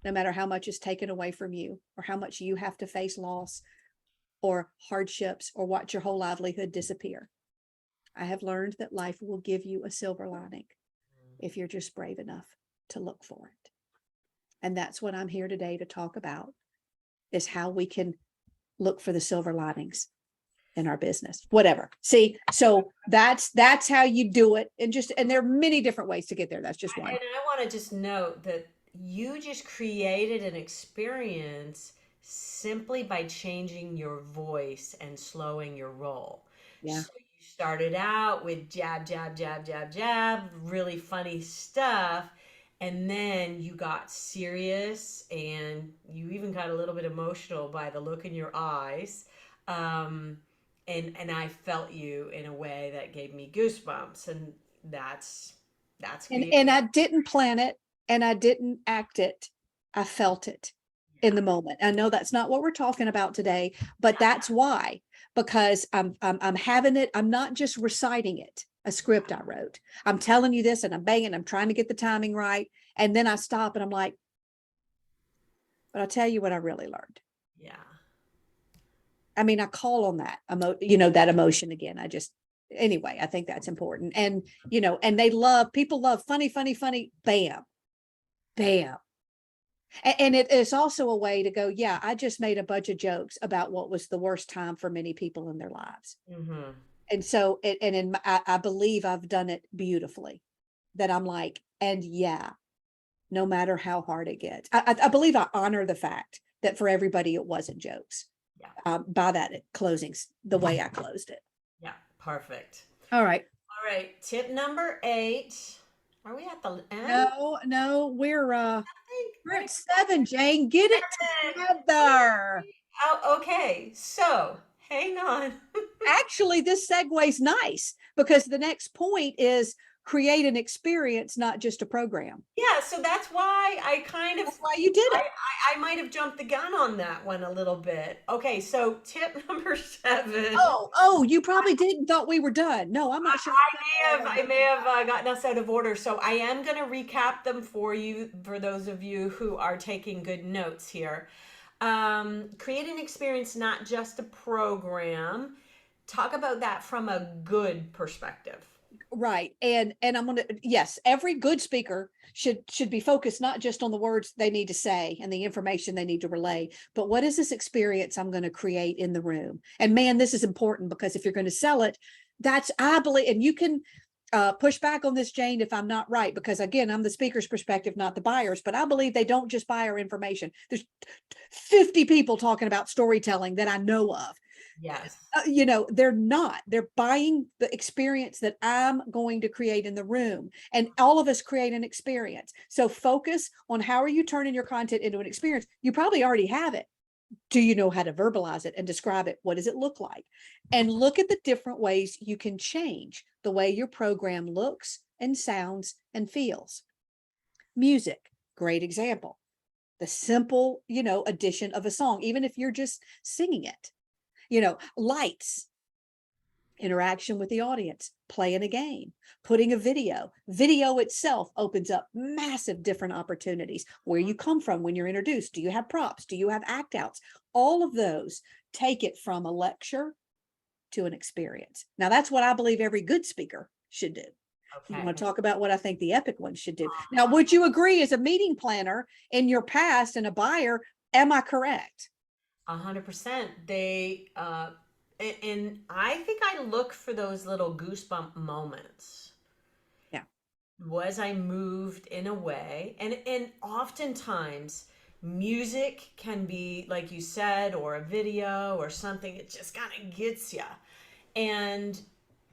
no matter how much is taken away from you, or how much you have to face loss or hardships or watch your whole livelihood disappear, I have learned that life will give you a silver lining if you're just brave enough to look for it. And that's what I'm here today to talk about, is how we can look for the silver linings in our business, whatever. See, so that's how you do it. And there are many different ways to get there. That's just one. And I want to just note that you just created an experience simply by changing your voice and slowing your roll. Yeah. So you started out with jab, jab, jab, jab, jab, really funny stuff. And then you got serious and you even got a little bit emotional by the look in your eyes. And I felt you in a way that gave me goosebumps. And that's And I didn't plan it and I didn't act it. I felt it in the moment. I know that's not what we're talking about today, but that's why, because I'm having it. I'm not just reciting it, a script I wrote. I'm telling you this and I'm banging, I'm trying to get the timing right. And then I stop and I'm like, but I'll tell you what I really learned. Yeah. I mean, I call on that, that emotion again. Anyway, I think that's important. And, and people love funny, funny, funny, bam, bam. And it is also a way to go, yeah, I just made a bunch of jokes about what was the worst time for many people in their lives. Mm-hmm. And so, I believe I've done it beautifully, that I'm like, and yeah, no matter how hard it gets, I believe I honor the fact that for everybody, it wasn't jokes. Yeah. By that closing, the way I closed it. Yeah. Perfect. All right. All right. Tip number 8. Are we at the end? No, I think we're at 7, Jane. Get it we're together. oh, okay. So hang on. Actually, this segues nice because the next point is create an experience, not just a program. Yeah, so that's why I kind of That's why you did I, it. I might have jumped the gun on that one a little bit. Okay, so tip number 7. Oh, you probably didn't thought we were done. No, I'm not sure. I may have gotten us out of order. So I am going to recap them for you, for those of you who are taking good notes here. Create an experience, not just a program. Talk about that from a good perspective. Right. And I'm gonna, yes, every good speaker should be focused not just on the words they need to say and the information they need to relay, but what is this experience I'm going to create in the room? And man, this is important because if you're going to sell it, that's I believe, and you can push back on this, Jane, if I'm not right, because again, I'm the speaker's perspective, not the buyer's, but I believe they don't just buy our information. There's 50 people talking about storytelling that I know of. Yes. They're not, they're buying the experience that I'm going to create in the room, and all of us create an experience. So focus on how are you turning your content into an experience. You probably already have it. Do you know how to verbalize it and describe it? What does it look like? And look at the different ways you can change the way your program looks and sounds and feels. Music, great example. The simple, addition of a song, even if you're just singing it. Lights, interaction with the audience, playing a game, putting a video itself opens up massive different opportunities. Where you come from when you're introduced, do you have props, do you have act outs? All of those take it from a lecture to an experience. Now that's what I believe every good speaker should do. You Okay. want to talk about what I think the epic ones should do. Now, would you agree as a meeting planner in your past and a buyer, am I correct? 100%. And I think I look for those little goosebump moments. Yeah. Was I moved in a way? And oftentimes music can be, like you said, or a video or something, it just kind of gets you. And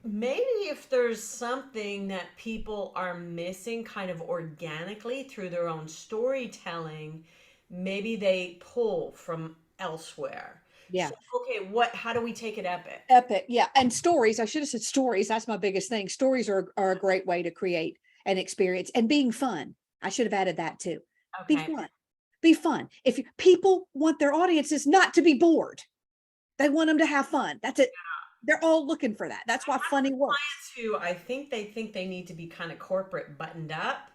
maybe if there's something that people are missing kind of organically through their own storytelling, maybe they pull from elsewhere. Yeah. So, okay, how do we take it epic? Epic. Yeah. And stories, I should have said stories. That's my biggest thing. Stories are a great way to create an experience, and being fun. I should have added that too. Be Okay. fun. Be fun. People want their audiences not to be bored, they want them to have fun. That's it. They're all looking for that. That's why funny works. Too, I think they need to be kind of corporate buttoned up.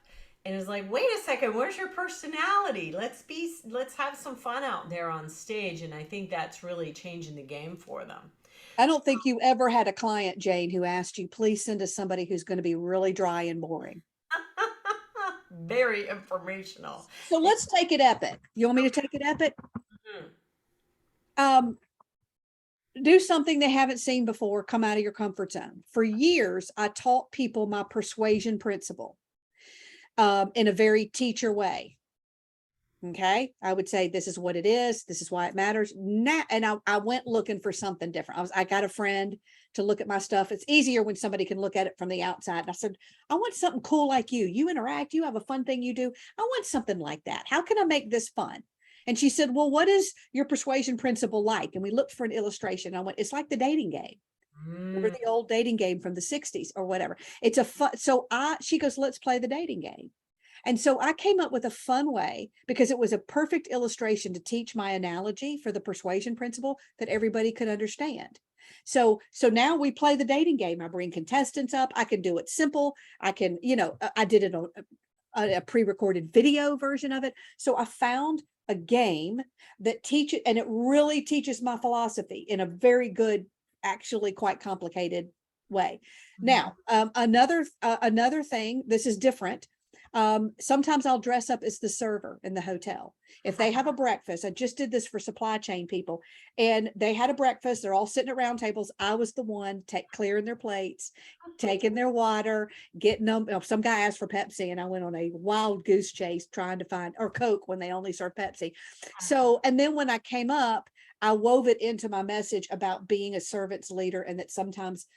And it's like, wait a second, where's your personality? Let's have some fun out there on stage. And I think that's really changing the game for them. I don't think you ever had a client, Jane, who asked you, please send us somebody who's going to be really dry and boring. Very informational. So let's take it epic. You want me to take it epic? Mhm. Um, do something they haven't seen before, come out of your comfort zone. For years, I taught people my persuasion principle in a very teacher way. Okay. I would say, this is what it is. This is why it matters. Now, and I went looking for something different. I got a friend to look at my stuff. It's easier when somebody can look at it from the outside. And I said, I want something cool like you. You interact, you have a fun thing you do. I want something like that. How can I make this fun? And she said, well, what is your persuasion principle like? And we looked for an illustration. I went, it's like the dating game. Remember Mm, the old dating game from the 60s or whatever. It's a fun. She goes, let's play the dating game. And so I came up with a fun way, because it was a perfect illustration to teach my analogy for the persuasion principle that everybody could understand. So now we play the dating game. I bring contestants up. I can do it simple. I can, I did it on a pre-recorded video version of it. So I found a game that teaches, and it really teaches my philosophy in a very good, actually quite complicated way. mhm. Now, another thing, this is different. Sometimes I'll dress up as the server in the hotel. If they have a breakfast, I just did this for supply chain people, and they had a breakfast. They're all sitting at round tables. I was the one clearing their plates, taking their water, getting them. Some guy asked for Pepsi, and I went on a wild goose chase trying to find, or Coke when they only serve Pepsi. So, and then when I came up, I wove it into my message about being a servant's leader, and that sometimes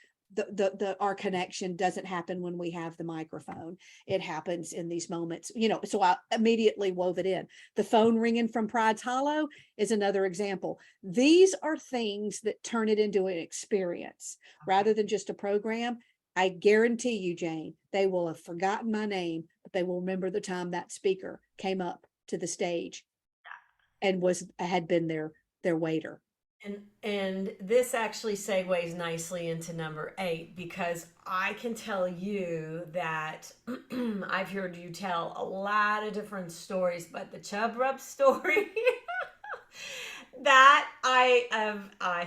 our connection doesn't happen when we have the microphone. It happens in these moments, so I immediately wove it in. The phone ringing from Pride's Hollow is another example. These are things that turn it into an experience rather than just a program. I guarantee you, Jane, they will have forgotten my name, but they will remember the time that speaker came up to the stage and had been their waiter. And this actually segues nicely into number 8, because I can tell you that I've heard you tell a lot of different stories, but the Chub Rub story that I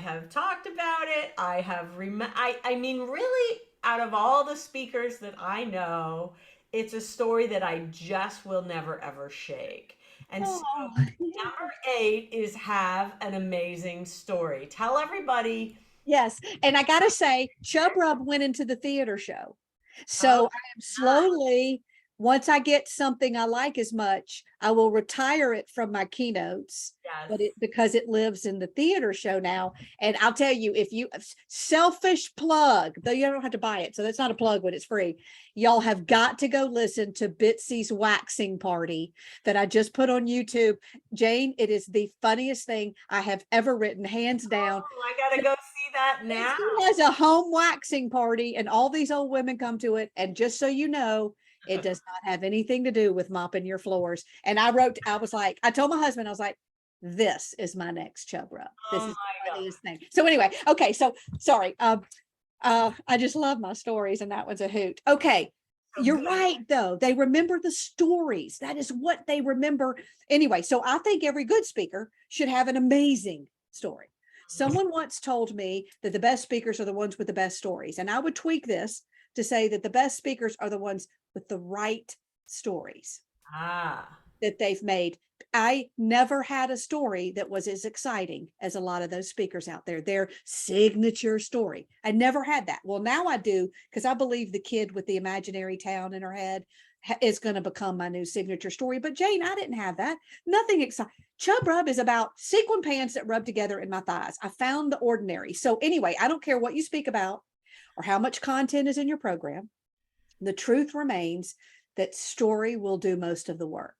have talked about it. I mean, really, out of all the speakers that I know, it's a story that I just will never ever shake. And so Oh, number 8 is have an amazing story. Tell everybody. yes. And I got to say, Chub Rub went into the theater show. Oh, So I am slowly, once I get something I like as much, I will retire it from my keynotes, yes. but because it lives in the theater show now. And I'll tell you, if you selfish plug, though you don't have to buy it, so that's not a plug when it's free. Y'all have got to go listen to Bitsy's waxing party that I just put on YouTube. Jane, it is the funniest thing I have ever written, hands down. Oh, I gotta go see that now. She has a home waxing party and all these old women come to it. And just so you know, it does not have anything to do with mopping your floors. And I told my husband, I was like, this is my next Chub Rub. This Oh is my the God. funniest thing. So anyway, okay. So sorry. I just love my stories and that was a hoot. Okay. So You're good. right, though. They remember the stories. That is what they remember. Anyway, so I think every good speaker should have an amazing story. Someone once told me that the best speakers are the ones with the best stories. And I would tweak this to say that the best speakers are the ones with the right stories Ah. that they've made. I never had a story that was as exciting as a lot of those speakers out there, their signature story. I never had that. Well, now I do, because I believe the kid with the imaginary town in her head is going to become my new signature story. But Jane, I didn't have that. Nothing exciting. Chub Rub is about sequin pants that rub together in my thighs. I found the ordinary. So anyway, I don't care what you speak about or how much content is in your program. The truth remains that story will do most of the work.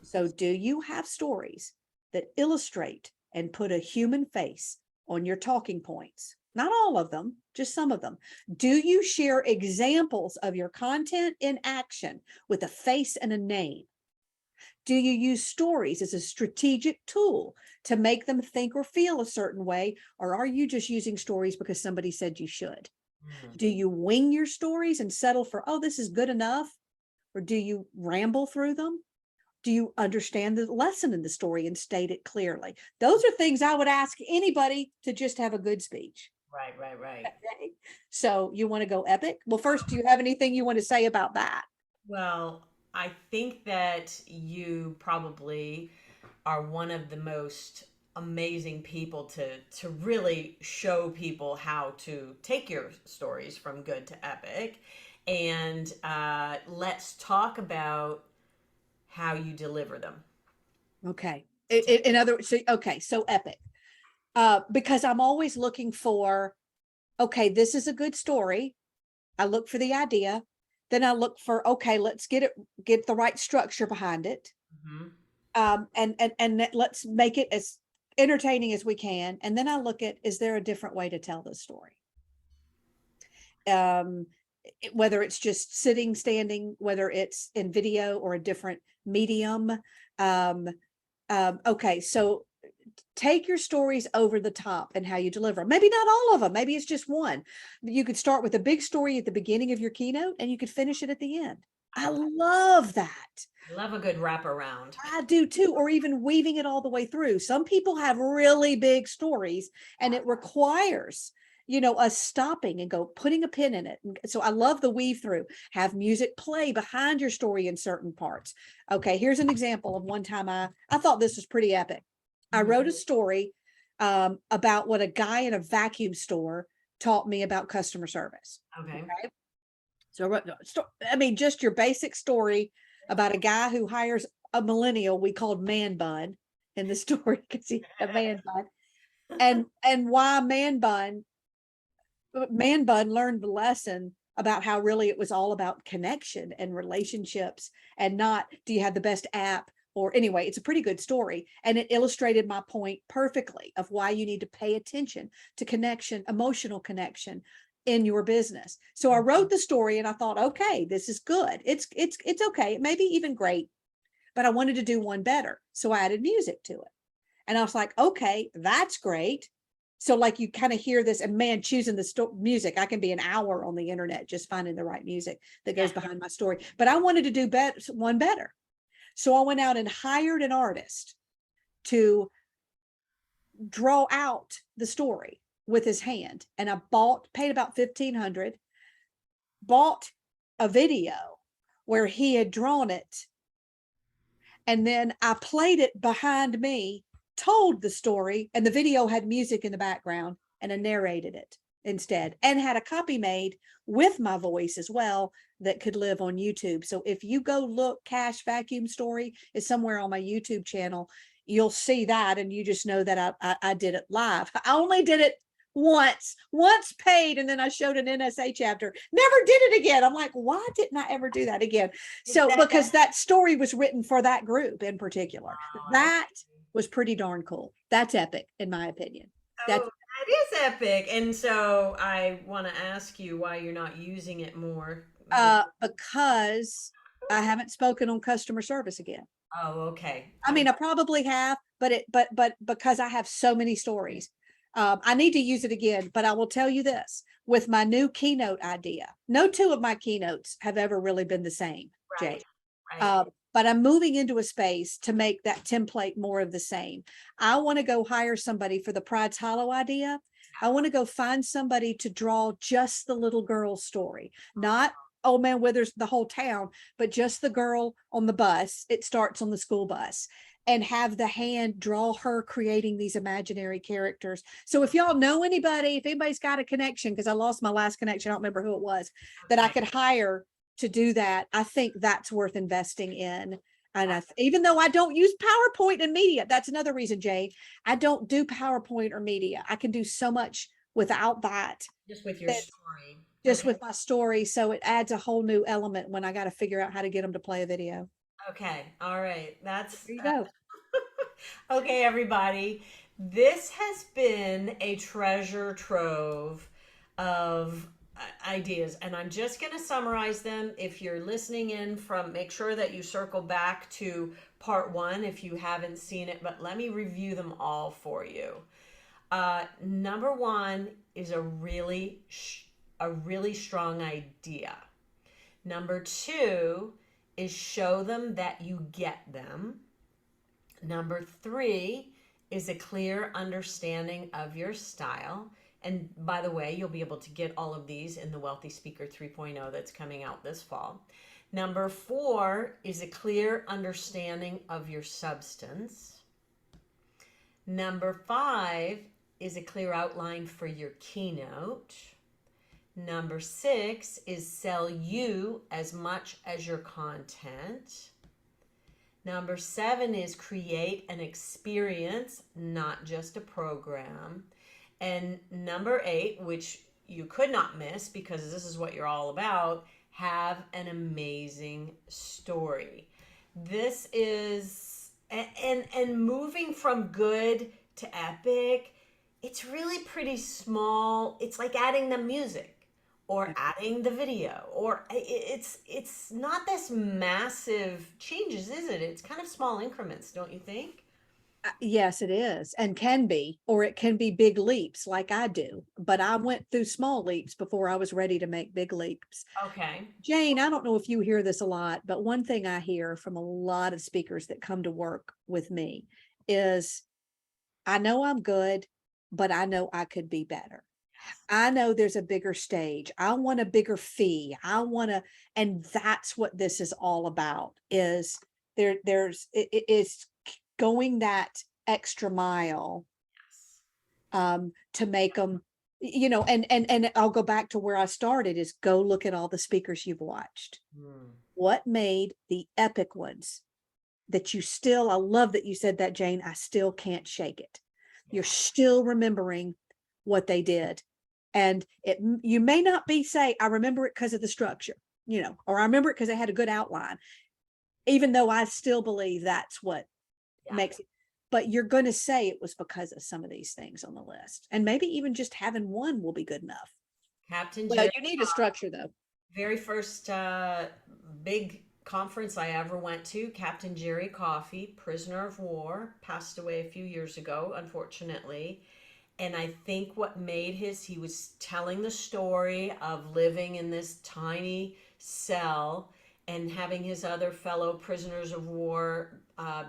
So do you have stories that illustrate and put a human face on your talking points? Not all of them, just some of them. Do you share examples of your content in action with a face and a name? Do you use stories as a strategic tool to make them think or feel a certain way? Or are you just using stories because somebody said you should? Do you wing your stories and settle for, oh, this is good enough? Or do you ramble through them? Do you understand the lesson in the story and state it clearly? Those are things I would ask anybody to just have a good speech. Right, right, right. Okay. So you want to go epic? Well, first, do you have anything you want to say about that? Well, I think that you probably are one of the most amazing people to really show people how to take your stories from good to epic. And let's talk about how you deliver them. Okay. In other words, okay, so epic. Because I'm always looking for, okay, this is a good story. I look for the idea. Then I look for, okay, let's get the right structure behind it. Mm-hmm. And let's make it as entertaining as we can. And then I look at, is there a different way to tell this story? Whether it's just sitting, standing, whether it's in video or a different medium. Okay, so take your stories over the top and how you deliver. Maybe not all of them. Maybe it's just one. You could start with a big story at the beginning of your keynote and you could finish it at the end. I love that. I love a good wraparound. I do too, or even weaving it all the way through. Some people have really big stories and it requires, us stopping and putting a pin in it. And so I love the weave through. Have music play behind your story in certain parts. Okay, here's an example of one time I thought this was pretty epic. I wrote a story about what a guy in a vacuum store taught me about customer service. Okay. Okay? So just your basic story about a guy who hires a millennial we called Man Bun in the story because he had a man bun, and why Man Bun Man Bun learned the lesson about how really it was all about connection and relationships, and not, do you have the best app? Or anyway, it's a pretty good story. And it illustrated my point perfectly of why you need to pay attention to connection, emotional connection in your business. So I wrote the story and I thought, okay, this is good. It's okay. It may be even great, but I wanted to do one better. So I added music to it. And I was like, okay, that's great. So like you kind of hear this, and man, choosing the music, I can be an hour on the internet just finding the right music that goes behind my story. But I wanted to do one better. So I went out and hired an artist to draw out the story with his hand. And I paid about $1,500, bought a video where he had drawn it. And then I played it behind me, told the story, and the video had music in the background, and I narrated it instead, and had a copy made with my voice as well that could live on YouTube. So if you go look, Cash Vacuum Story is somewhere on my YouTube channel, you'll see that, and you just know that I did it live. I only did it once paid, and then I showed an NSA chapter, never did it again. I'm like, why didn't I ever do that again? So because that story was written for that group in particular. That was pretty darn cool. That's epic in my opinion. That's That is epic. And so I want to ask you why you're not using it more. Because I haven't spoken on customer service again. Oh, okay. I mean, I probably have, but because I have so many stories, I need to use it again. But I will tell you this, with my new keynote idea, no two of my keynotes have ever really been the same, Jay. Right. But I'm moving into a space to make that template more of the same. I want to go hire somebody for the Pride's Hollow idea. I want to go find somebody to draw just the little girl story, not Old Man Withers, the whole town, but just the girl on the bus. It starts on the school bus, and have the hand draw her creating these imaginary characters. So if y'all know anybody, if anybody's got a connection, because I lost my last connection, I don't remember who it was, that I could hire to do that, I think that's worth investing in. And even though I don't use PowerPoint and media, that's another reason, Jay, I don't do PowerPoint or media. I can do so much without that. Just with your story. Just with my story. So it adds a whole new element when I got to figure out how to get them to play a video. Okay. All right. That's There you go. okay, everybody. This has been a treasure trove of ideas, and I'm just going to summarize them. If you're listening in from, make sure that you circle back to part 1 if you haven't seen it, but let me review them all for you. Number 1 is a really strong idea. Number 2 is show them that you get them. Number 3 is a clear understanding of your style. And by the way, you'll be able to get all of these in the Wealthy Speaker 3.0 that's coming out this fall. Number 4 is a clear understanding of your substance. Number 5 is a clear outline for your keynote. Number 6 is sell you as much as your content. Number 7 is create an experience, not just a program. And number 8, which you could not miss because this is what you're all about, have an amazing story. This is, and moving from good to epic, it's really pretty small. It's like adding the music or adding the video, or it's not this massive changes, is it? It's kind of small increments, don't you think? Yes, it is, and can be, or it can be big leaps like I do. But I went through small leaps before I was ready to make big leaps. Okay. Jane, I don't know if you hear this a lot, but one thing I hear from a lot of speakers that come to work with me is, I know I'm good, but I know I could be better. I know there's a bigger stage. I want a bigger fee. And that's what this is all about, is it's going that extra mile to make them, and I'll go back to where I started, is go look at all the speakers you've watched. What made the epic ones that you still, I love that you said that, Jane, I still can't shake it. You're still remembering what they did. And you may not be say, I remember it because of the structure, or I remember it because it had a good outline, even though I still believe that's what Yeah. makes it. But you're going to say it was because of some of these things on the list. And maybe even just having one will be good enough. Captain Well, Jerry, you need a structure though. very first big conference I ever went to, Captain Jerry Coffee, prisoner of war, passed away a few years ago, unfortunately. And I think what made he was telling the story of living in this tiny cell and having his other fellow prisoners of war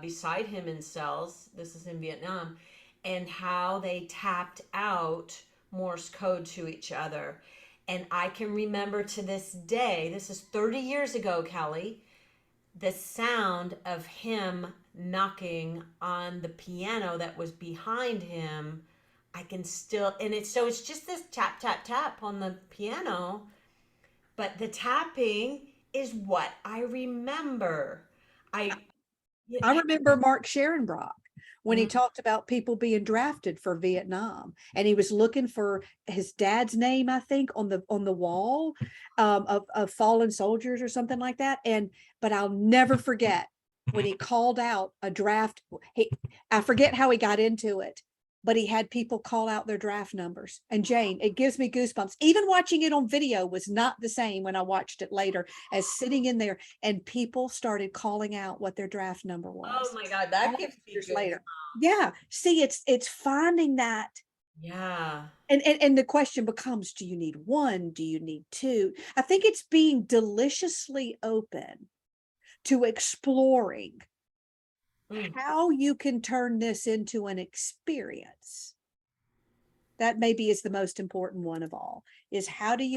beside him in cells. This is in Vietnam, and how they tapped out Morse code to each other. And I can remember to this day, this is 30 years ago, Kelly, the sound of him knocking on the piano that was behind him. I can still, and it's just this tap, tap, tap on the piano, but the tapping is what I remember. I, I remember Mark Sharonbrock when he mm, talked about people being drafted for Vietnam, and he was looking for his dad's name, I think, on the wall of fallen soldiers or something like that. And but I'll never forget when he called out a draft. I forget how he got into it, but he had people call out their draft numbers. And Jane, it gives me goosebumps. Even watching it on video was not the same when I watched it later as sitting in there and people started calling out what their draft number oh was. my God, that All gives these me years good. later. Yeah. See, it's finding that. Yeah. And the question becomes, do you need one? Do you need two? I think it's being deliciously open to exploring Mm. how you can turn this into an experience. That maybe is the most important one of all, is how can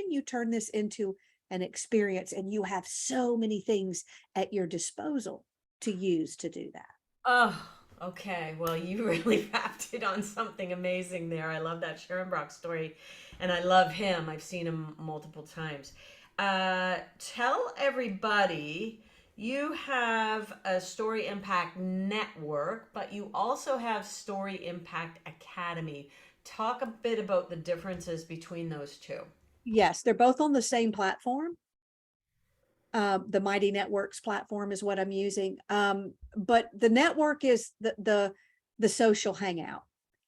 you turn this into an experience? And you have so many things at your disposal to use to do that. Oh, okay. Well, you really wrapped it on something amazing there. I love that Sharon Brock story, and I love him. I've seen him multiple times. Tell everybody you have a Story Impact Network, but you also have Story Impact Academy. Talk a bit about the differences between those two. Yes, they're both on the same platform. The Mighty Networks platform is what I'm using. But the network is the social hangout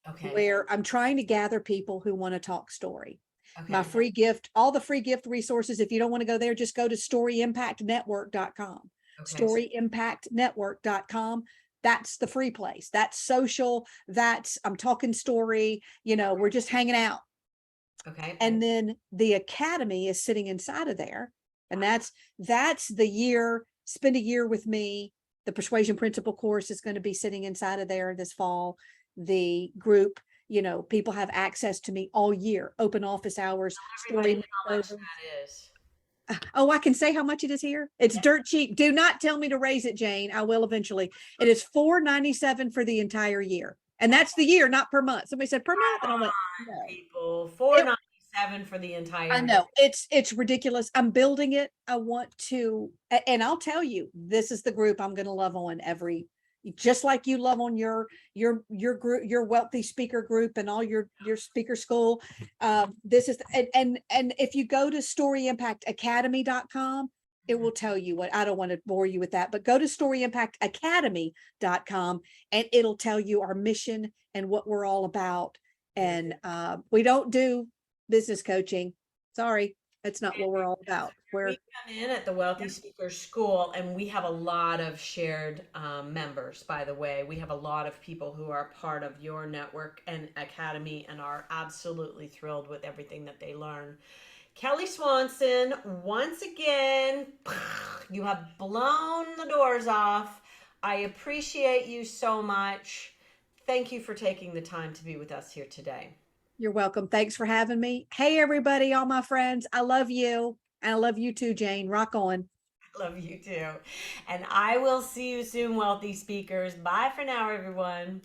Okay. where I'm trying to gather people who want to talk story. My Okay. free gift, all the free gift resources. If you don't want to go there, just go to storyimpactnetwork.com. Okay. Storyimpactnetwork.com. That's the free place. That's social. That's I'm talking story. We're just hanging out. Okay. And then the academy is sitting inside of there. And that's the year, spend a year with me. The persuasion principle course is going to be sitting inside of there this fall. The group, people have access to me all year, open office hours, Everybody, story how much makeovers. that is. Oh, I can say how much it is here. It's dirt cheap. Do not tell me to raise it, Jane. I will eventually. It is $4.97 for the entire year. And that's the year, not per month. Somebody said per month. And I went, no. People, It 497 for the I entire year. know it's ridiculous. I'm building it. I want to, and I'll tell you, this is the group I'm going to love on just like you love on your group, your wealthy speaker group, and all your speaker school. This is and if you go to storyimpactacademy.com, it will tell you what. I don't want to bore you with that, but go to storyimpactacademy.com and it'll tell you our mission and what we're all about. And we don't do business coaching. Sorry, that's not what we're all about. We come in at the Wealthy Speakers School, and we have a lot of shared members, by the way. We have a lot of people who are part of your network and academy and are absolutely thrilled with everything that they learn. Kelly Swanson, once again, you have blown the doors off. I appreciate you so much. Thank you for taking the time to be with us here today. You're welcome. Thanks for having me. Hey, everybody, all my friends. I love you. And I love you too, Jane. Rock on. Love you too. And I will see you soon, wealthy speakers. Bye for now, everyone.